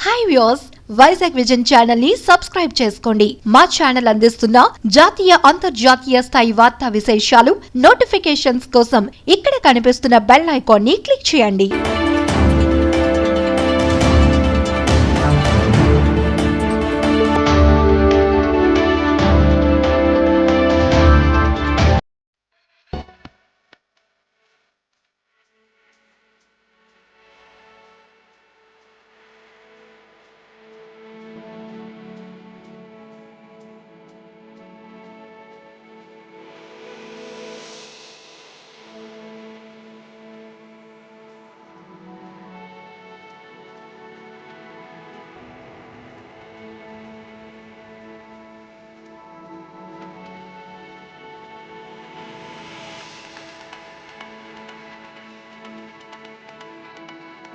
Hi viewers, Vizag vision channel ని subscribe చేసుకోండి. మా ఛానల్ అందిస్తున్న జాతీయ అంతర్జాతీయ స్థాయి వార్తా విశేషాలు నోటిఫికేషన్స్ కోసం ఇక్కడ కనిపిస్తున్న బెల్ ఐకాన్ ని క్లిక్ చేయండి.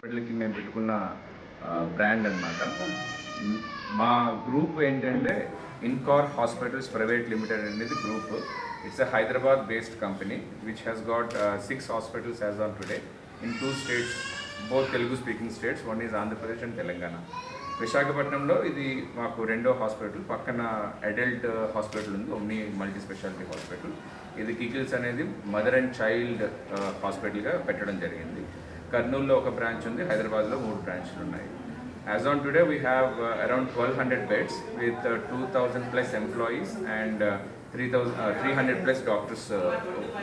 హాస్పిటల్కి మేము పెట్టుకున్న బ్రాండ్ అన్నమాట. మా గ్రూప్ ఏంటంటే ఇన్కార్ హాస్పిటల్స్ ప్రైవేట్ లిమిటెడ్ అనేది group. It's a Hyderabad based company which has got 6 hospitals as on today in 2 states, both Telugu speaking states. One is Andhra Pradesh and Telangana. విశాఖపట్నంలో ఇది మాకు రెండో హాస్పిటల్. పక్కన అడల్ట్ హాస్పిటల్ ఉంది, ఓమ్ని మల్టీ స్పెషాలిటీ హాస్పిటల్. ఇది giggles అనేది mother and child హాస్పిటల్గా పెట్టడం జరిగింది. కర్నూలులో ఒక బ్రాంచ్ ఉంది, హైదరాబాద్లో 3 బ్రాంచ్లు ఉన్నాయి. As on today we have around 1200 beds with 2000 plus employees and 300 plus doctors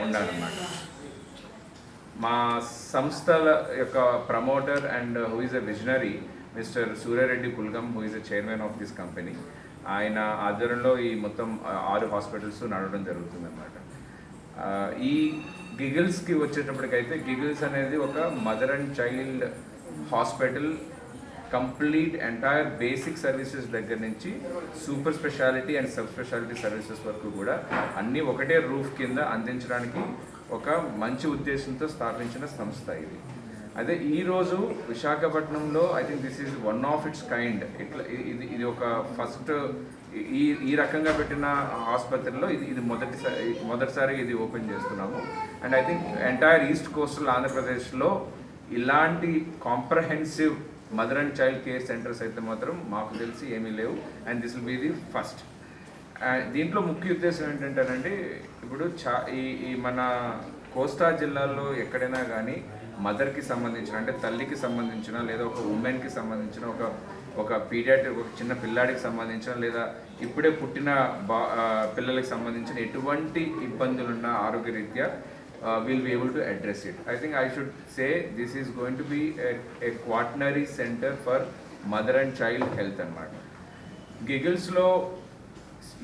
ఉన్నారన్నమాట. మా సంస్థల యొక్క promoter and who is a visionary mister Surya Reddy Pulgam, who is a chairman of this company. ఆయన ఆధ్వర్యంలో ఈ మొత్తం 6 హాస్పిటల్స్ నడవడం జరుగుతుందన్నమాట. ఈ గిగిల్స్కి వచ్చేటప్పటికైతే గిగిల్స్ అనేది ఒక mother and child hospital. Complete entire basic services దగ్గర నుంచి super speciality and sub speciality services వరకు కూడా అన్నీ ఒకటే రూఫ్ కింద అందించడానికి ఒక మంచి ఉద్దేశంతో స్థాపించిన సంస్థ ఇది. అదే ఈరోజు విశాఖపట్నంలో I think this is one of it's kind. ఇది ఒక ఫస్ట్ ఈ రకంగా పెట్టిన ఆసుపత్రిలో ఇది మొదటిసారి ఇది ఓపెన్ చేస్తున్నాము. And I think entire east coastal ఆంధ్రప్రదేశ్లో ఇలాంటి comprehensive mother and child care centres అయితే మాత్రం మాకు తెలిసి ఏమీ లేవు. And this will be the first. దీంట్లో ముఖ్య ఉద్దేశం ఏంటంటేనండి, ఇప్పుడు ఈ మన కోస్తా జిల్లాల్లో ఎక్కడైనా కానీ మదర్కి సంబంధించిన, అంటే తల్లికి సంబంధించిన, లేదా ఒక ఉమెన్కి సంబంధించిన, ఒక పీడియాట్రిక్, ఒక చిన్న పిల్లాడికి సంబంధించిన, లేదా ఇప్పుడే పుట్టిన పిల్లలకి సంబంధించిన ఎటువంటి ఇబ్బందులున్న ఆరోగ్యరీత్యా we'll be able to address it. I think I should say this is going to be a quaternary center for mother and child health అన్నమాట. గిగిల్స్లో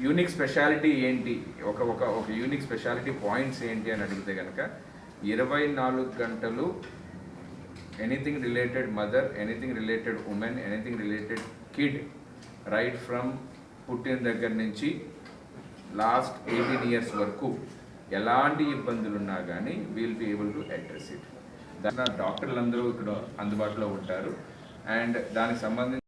యూనిక్ స్పెషాలిటీ ఏంటి, ఒక యూనిక్ స్పెషాలిటీ పాయింట్స్ ఏంటి అని అడిగితే కనుక 24 గంటలు anything related mother, anything related women, anything related kid, right from పుట్టిన దగ్గర నుంచి లాస్ట్ 18 ఇయర్స్ వరకు ఎలాంటి ఇబ్బందులు ఉన్నా కానీ will be able to address it. డాక్టర్లు అందరూ ఇక్కడ అందుబాటులో ఉంటారు. అండ్ దానికి సంబంధించి